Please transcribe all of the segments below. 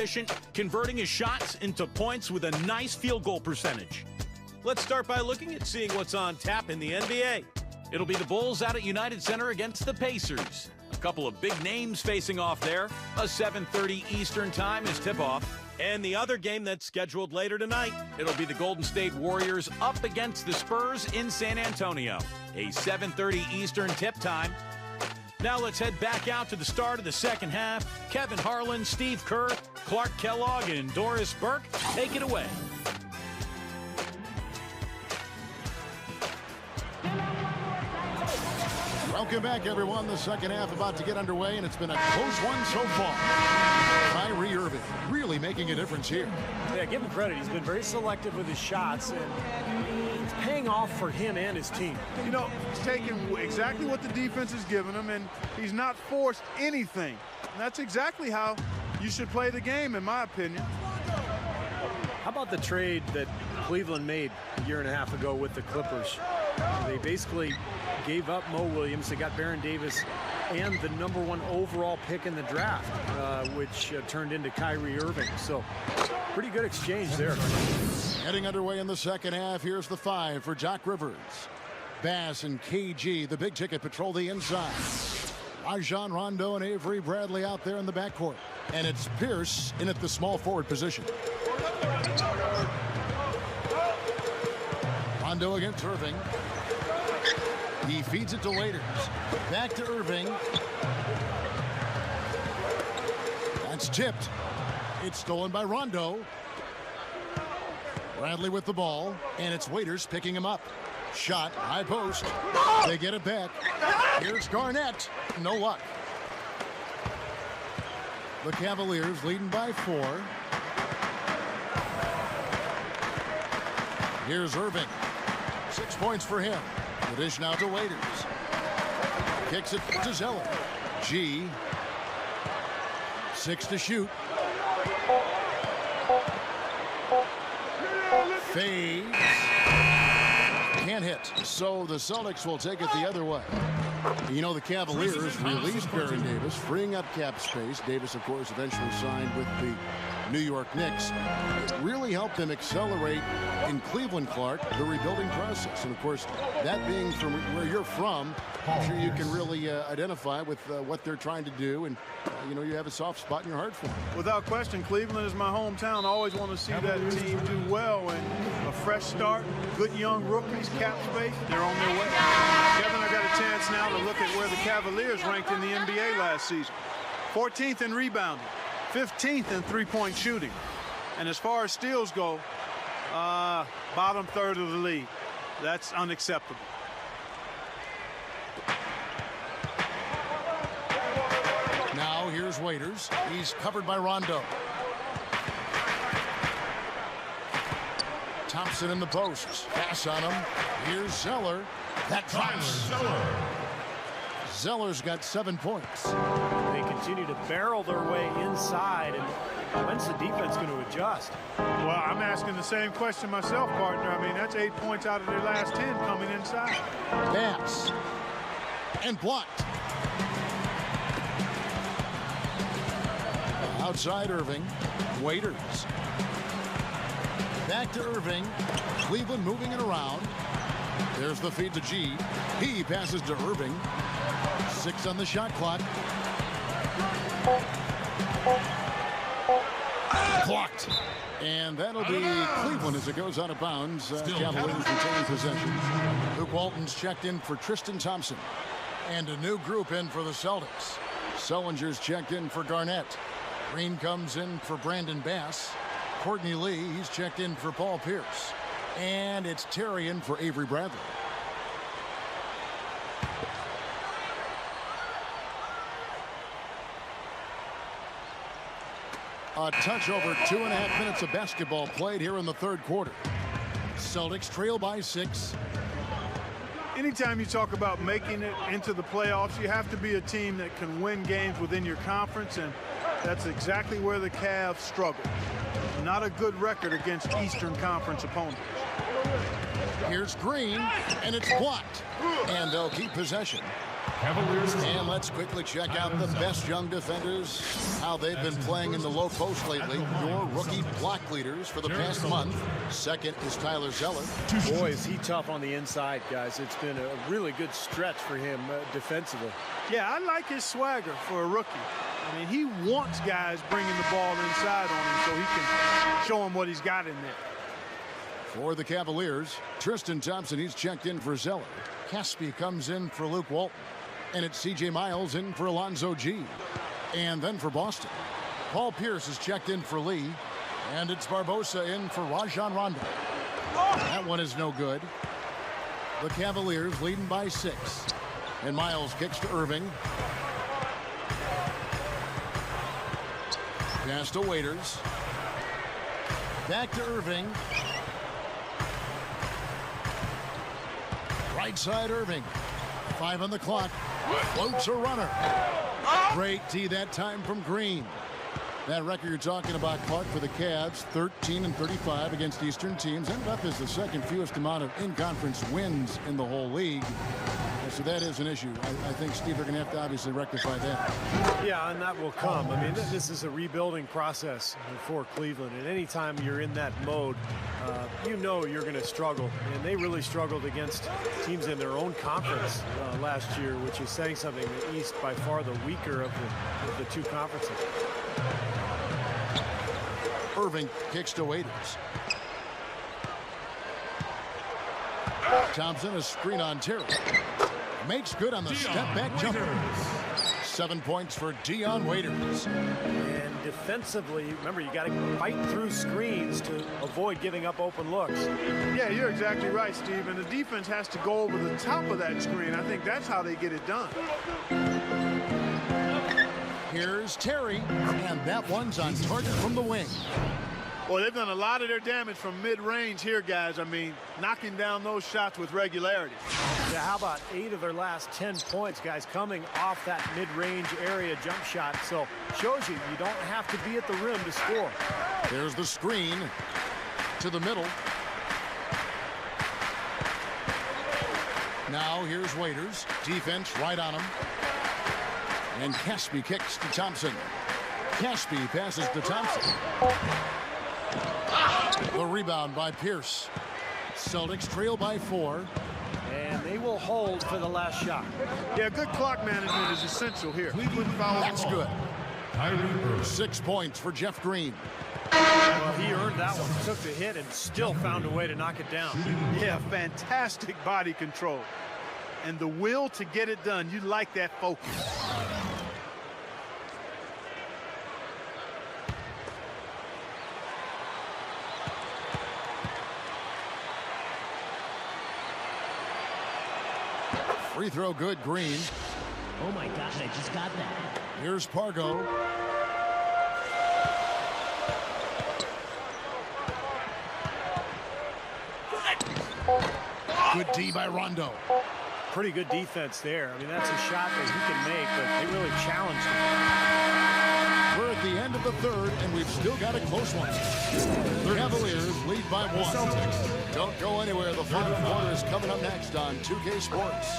efficient, converting his shots into points with a nice field goal percentage. Let's start by looking at seeing what's on tap in the NBA. It'll be the Bulls out at United Center against the Pacers. A couple of big names facing off there. A 7:30 Eastern time is tip-off. And the other game that's scheduled later tonight, it'll be the Golden State Warriors up against the Spurs in San Antonio. A 7:30 Eastern tip time. Now let's head back out to the start of the second half. Kevin Harlan, Steve Kerr, Clark Kellogg, and Doris Burke, take it away. Welcome back, everyone. The second half about to get underway, and it's been a close one so far. Kyrie Irving really making a difference here. Yeah, give him credit. He's been very selective with his shots, and it's paying off for him and his team. You know, he's taking exactly what the defense is giving him, and he's not forced anything. And that's exactly how you should play the game, in my opinion. How about the trade that Cleveland made a year and a half ago with the Clippers? They basically gave up Mo Williams. They got Baron Davis and the #1 overall pick in the draft, which turned into Kyrie Irving. So pretty good exchange there. Heading underway in the second half. Here's the 5 for Doc Rivers. Bass and KG, the big ticket, patrol the inside. Rajon Rondo and Avery Bradley out there in the backcourt. And it's Pierce in at the small forward position. Rondo against Irving. He feeds it to Waiters. Back to Irving. That's tipped. It's stolen by Rondo. Bradley with the ball, and it's Waiters picking him up. Shot, high post. They get it back. Here's Garnett. No luck. The Cavaliers leading by 4. Here's Irving. 6 points for him. The dish now to Waiters. Kicks it to Zeller. G. 6 to shoot. Fades. Can't hit. So the Celtics will take it the other way. You know, the Cavaliers released Baron Davis, freeing up cap space. Davis, of course, eventually signed with the New York Knicks. It really helped them accelerate in Cleveland, Clark, the rebuilding process. And, of course, that being from where you're from, I'm sure you can really identify with what they're trying to do. And, you know, you have a soft spot in your heart for them. Without question, Cleveland is my hometown. I always want to see that team do well. And a fresh start, good young rookies, cap space, they're on their way. Kevin, I got a chance now to look at where the Cavaliers ranked in the NBA last season. 14th in rebounding, 15th in three-point shooting. And as far as steals go, bottom third of the league. That's unacceptable. Now here's Waiters. He's covered by Rondo. Thompson in the posts. Pass on him. Here's Zeller. That drops. Zeller's got 7 points. They continue to barrel their way inside, and when's the defense going to adjust? Well, I'm asking the same question myself, partner. I mean, that's 8 points out of their last 10 coming inside. Pass. And blocked. Outside Irving. Waiters. Back to Irving. Cleveland moving it around. There's the feed to G. He passes to Irving. 6 on the shot clock. Blocked. And that'll be Cleveland as it goes out of bounds. Cavaliers retain possession. Luke Walton's checked in for Tristan Thompson. And a new group in for the Celtics. Sullinger's checked in for Garnett. Green comes in for Brandon Bass. Courtney Lee, he's checked in for Paul Pierce. And it's Terry in for Avery Bradley. A touch over 2.5 minutes of basketball played here in the third quarter. Celtics trail by 6. Anytime you talk about making it into the playoffs, you have to be a team that can win games within your conference, and that's exactly where the Cavs struggle. Not a good record against Eastern Conference opponents. Here's Green, and it's blocked. And they'll keep possession. Cavaliers. And let's quickly check out the best young defenders, how they've been playing in the low post lately. Your rookie block leaders for the past month. Second is Tyler Zeller. Boy, is he tough on the inside, guys. It's been a really good stretch for him defensively. Yeah, I like his swagger for a rookie. I mean, he wants guys bringing the ball inside on him so he can show him what he's got in there. For the Cavaliers, Tristan Thompson, he's checked in for Zeller. Caspi comes in for Luke Walton. And it's C.J. Miles in for Alonzo G. And then for Boston, Paul Pierce is checked in for Lee. And it's Barbosa in for Rajon Rondo. That one is no good. The Cavaliers leading by 6. And Miles kicks to Irving. Pass to Waiters. Back to Irving. Right side Irving. 5 on the clock. Floats a runner. Great tee that time from Green. That record you're talking about, Clark, for the Cavs, 13-35 against Eastern teams. Ended up as the second fewest amount of in-conference wins in the whole league. So that is an issue. I think, Steve, they're going to have to obviously rectify that. Yeah, and that will come. I mean, this is a rebuilding process for Cleveland. And anytime you're in that mode, you know you're going to struggle. And they really struggled against teams in their own conference last year, which is saying something. The East, by far the weaker of the two conferences. Irving kicks to Waiters. Thompson, a screen on Terry. Makes good on the step-back jumper. 7 points for Dion Waiters. And defensively, remember, you got to fight through screens to avoid giving up open looks. Yeah, you're exactly right, Steve. And the defense has to go over the top of that screen. I think that's how they get it done. Here's Terry, and that one's on target from the wing. Well, they've done a lot of their damage from mid-range here, guys. I mean, knocking down those shots with regularity. Yeah, how about 8 of their last 10 points, guys, coming off that mid-range area jump shot. So shows you don't have to be at the rim to score. There's the screen to the middle. Now here's Waiters. Defense right on him. And Caspi kicks to Thompson. Caspi passes to Thompson. The rebound by Pierce. Celtics trail by 4. And they will hold for the last shot. Yeah, good clock management is essential here. Cleveland fouls. That's good. 6 points for Jeff Green. Well, he earned that one. Took the hit and still found a way to knock it down. Yeah, fantastic body control. And the will to get it done. You like that focus. Free throw good, Green. Oh my gosh, I just got that. Here's Pargo. Good D by Rondo. Pretty good defense there. I mean, that's a shot that he can make, but they really challenged him. We're at the end of the third, and we've still got a close one. The Cavaliers lead by 1. Don't go anywhere. The final quarter is coming up next on 2K Sports.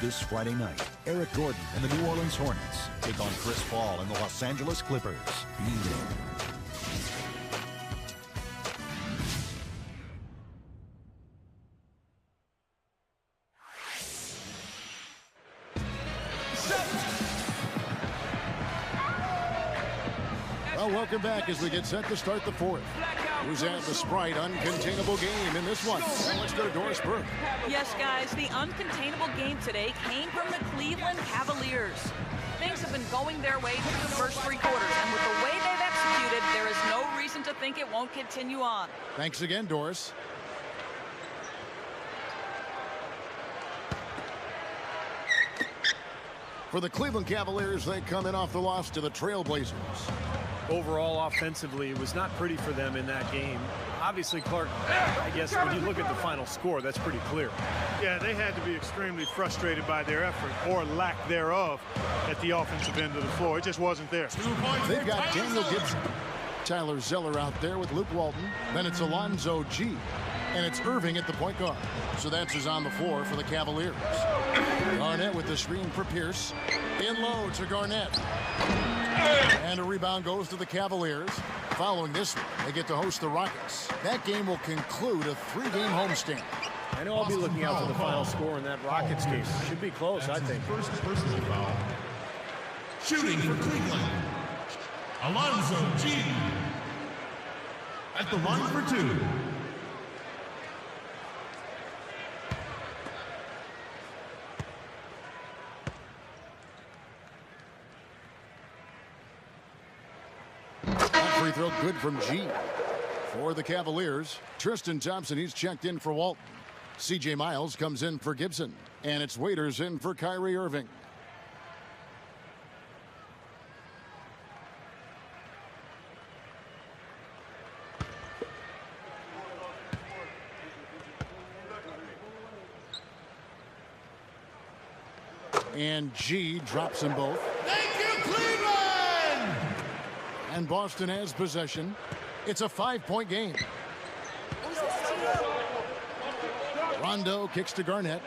This Friday night, Eric Gordon and the New Orleans Hornets take on Chris Paul and the Los Angeles Clippers. Be there. Well, welcome back as we get set to start the fourth. Who's at the Sprite uncontainable game in this one? Well, let's go to Doris Burke. Yes, guys, the uncontainable game today came from the Cleveland Cavaliers. Things have been going their way through the first 3 quarters, and with the way they've executed, there is no reason to think it won't continue on. Thanks again, Doris. For the Cleveland Cavaliers, they come in off the loss to the Trailblazers. Overall, offensively, it was not pretty for them in that game. Obviously, Clark, I guess when you look at the final score, that's pretty clear. Yeah, they had to be extremely frustrated by their effort or lack thereof at the offensive end of the floor. It just wasn't there. They've got Daniel Gibson, Tyler Zeller out there with Luke Walton. Then it's Alonzo G. And it's Irving at the point guard. So that's who's on the floor for the Cavaliers. Garnett with the screen for Pierce. In low to Garnett. And a rebound goes to the Cavaliers. Following this one, they get to host the Rockets. That game will conclude a 3-game homestand. I know I'll be looking out for the final score in that Rockets game. Should be close, I think. First personal foul. Shooting for Cleveland, Alonzo G. At the line for 2. Free throw good from G. For the Cavaliers, Tristan Thompson, he's checked in for Walton. C.J. Miles comes in for Gibson. And it's Waiters in for Kyrie Irving. And G drops them both. Thank you, Cleveland! And Boston has possession. It's a 5-point game. Rondo kicks to Garnett.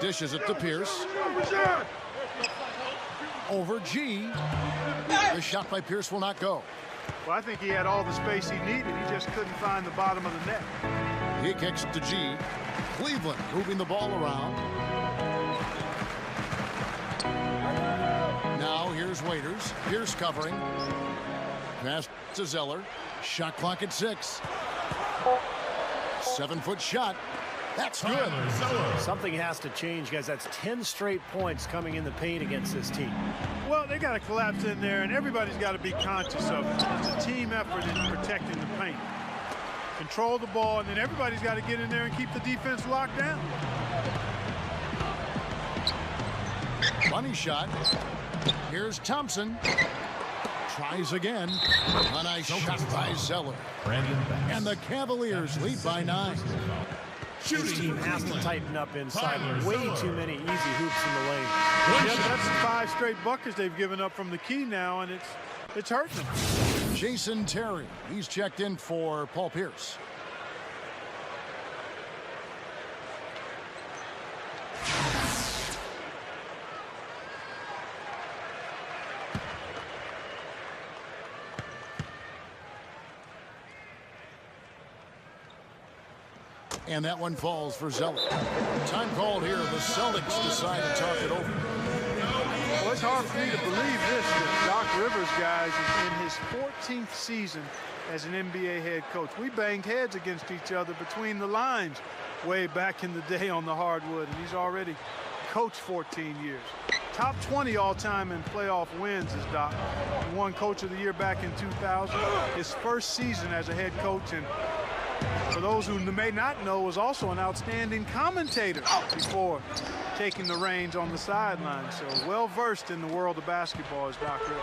Dishes it to Pierce. Over G. The shot by Pierce will not go. Well, I think he had all the space he needed. He just couldn't find the bottom of the net. He kicks to G. Cleveland moving the ball around. Now here's Waiters. Pierce covering. Pass to Zeller. Shot clock at 6. 7-foot shot. That's good. Something has to change, guys. That's 10 straight points coming in the paint against this team. Well, they got to collapse in there, and everybody's got to be conscious of it. It's a team effort in protecting the paint. Control the ball, and then everybody's got to get in there and keep the defense locked down. Money shot. Here's Thompson. Tries again. A nice shot by Zeller. And the Cavaliers lead by 9. This team has to tighten up inside. Way too many easy hoops in the lane. Yep, that's 5 straight buckets they've given up from the key now, and it's hurting them. Jason Terry. He's checked in for Paul Pierce. And that one falls for Zeller. Time called here. The Celtics decide to talk it over. Well, it's hard for me to believe this, that Doc Rivers, guys, is in his 14th season as an NBA head coach. We banged heads against each other between the lines way back in the day on the hardwood, and he's already coached 14 years. Top 20 all-time in playoff wins is Doc. He won Coach of the Year back in 2000. His first season as a head coach, and for those who may not know, was also an outstanding commentator before taking the reins on the sideline. So well-versed in the world of basketball is Doc Rivers.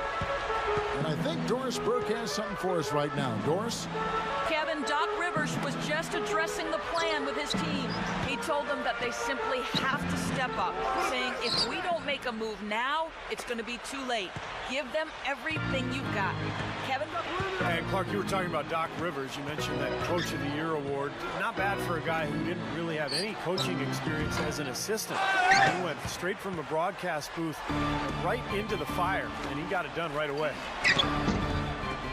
And I think Doris Burke has something for us right now. Doris? Kevin, Doc Rivers was just addressing the plan with his team. He told them that they simply have to step up, saying if we don't make a move now, it's going to be too late. Give them everything you've got. Kevin? And Clark, you were talking about Doc Rivers. You mentioned that Coach of the Year award. Not bad for a guy who didn't really have any coaching experience as an assistant. He went straight from the broadcast booth right into the fire, and he got it done right away.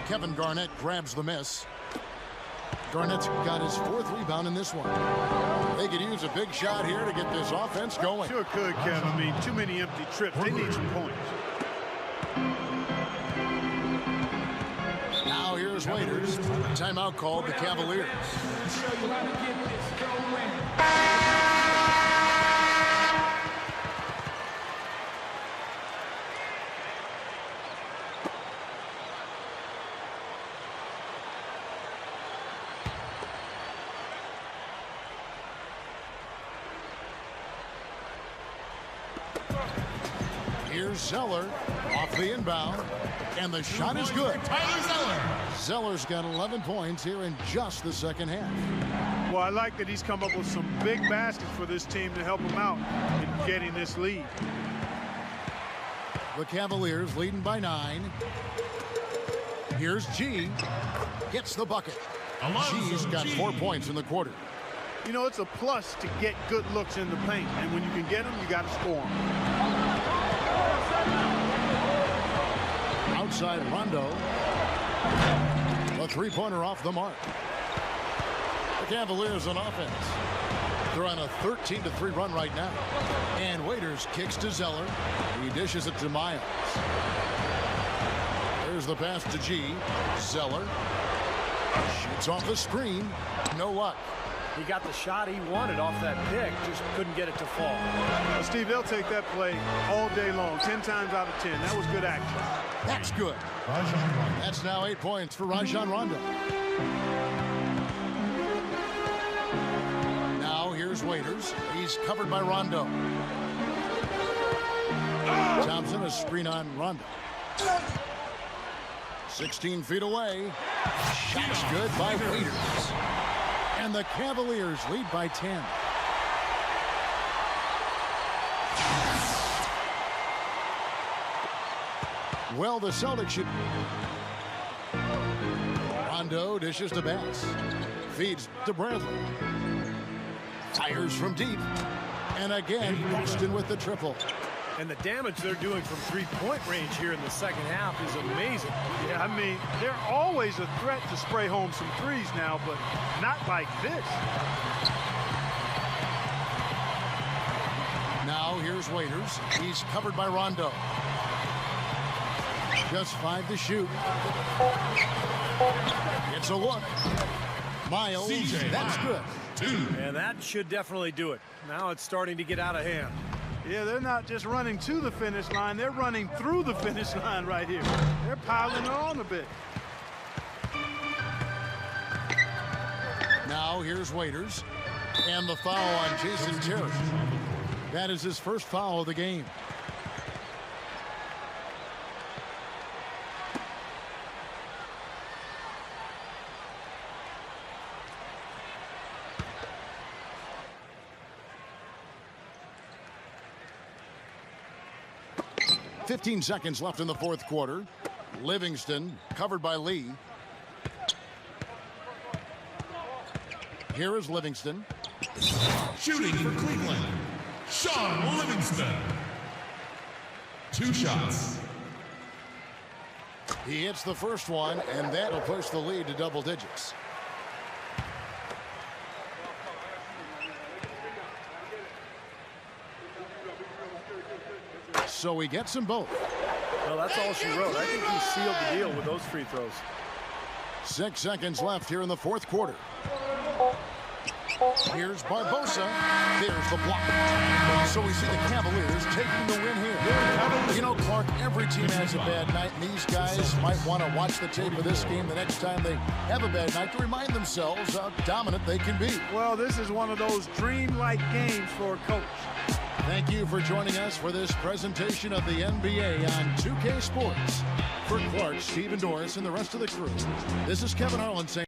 Kevin Garnett grabs the miss. Garnett's got his 4th rebound in this one. They could use a big shot here to get this offense going. Sure could, Kevin. I mean, too many empty trips. They need some points. Now here's Waiters. Timeout called the Cavaliers. Here's Zeller off the inbound, and the shot is good. Tyler Zeller. Zeller's got 11 points here in just the second half. Well, I like that he's come up with some big baskets for this team to help him out in getting this lead. The Cavaliers leading by 9. Here's G. Gets the bucket. G's got 4 points in the quarter. You know, it's a plus to get good looks in the paint, and when you can get them, you got to score them. Outside Rondo. A three-pointer off the mark. The Cavaliers on offense. They're on a 13-3 run right now. And Waiters kicks to Zeller. He dishes it to Miles. There's the pass to G. Zeller shoots off the screen. No luck. He got the shot he wanted off that pick, just couldn't get it to fall. Well, Steve, they'll take that play all day long, 10 times out of 10. That was good action. That's good. That's now 8 points for Rajon Rondo. Now here's Waiters. He's covered by Rondo. Thompson, a screen on Rondo. 16 feet away. Shot's good by Waiters. And the Cavaliers lead by 10. Well, the Celtics should. Rondo dishes to Bass. Feeds to Bradley. Fires from deep. And again, Boston with the triple. And the damage they're doing from three-point range here in the second half is amazing. Yeah, I mean, they're always a threat to spray home some threes now, but not like this. Now here's Waiters. He's covered by Rondo. Just 5 to shoot. It's a look. Miles, that's good. And that should definitely do it. Now it's starting to get out of hand. Yeah, they're not just running to the finish line. They're running through the finish line right here. They're piling it on a bit. Now here's Waiters. And the foul on Jason Terry. That is his first foul of the game. .15 seconds left in the fourth quarter. Livingston covered by Lee. Here is Livingston. Shooting for Cleveland, Sean Livingston. 2 shots. He hits the first one, and that'll push the lead to double digits. So he gets them both. Well, that's all she wrote. I think he sealed the deal with those free throws. 6 seconds left here in the fourth quarter. Here's Barbosa. There's the block. So we see the Cavaliers taking the win here. You know, Clark, every team has a bad night, and these guys might want to watch the tape of this game the next time they have a bad night to remind themselves how dominant they can be. Well, this is one of those dreamlike games for a coach. Thank you for joining us for this presentation of the NBA on 2K Sports. For Clark, Stephen Doris, and the rest of the crew, this is Kevin Harlan saying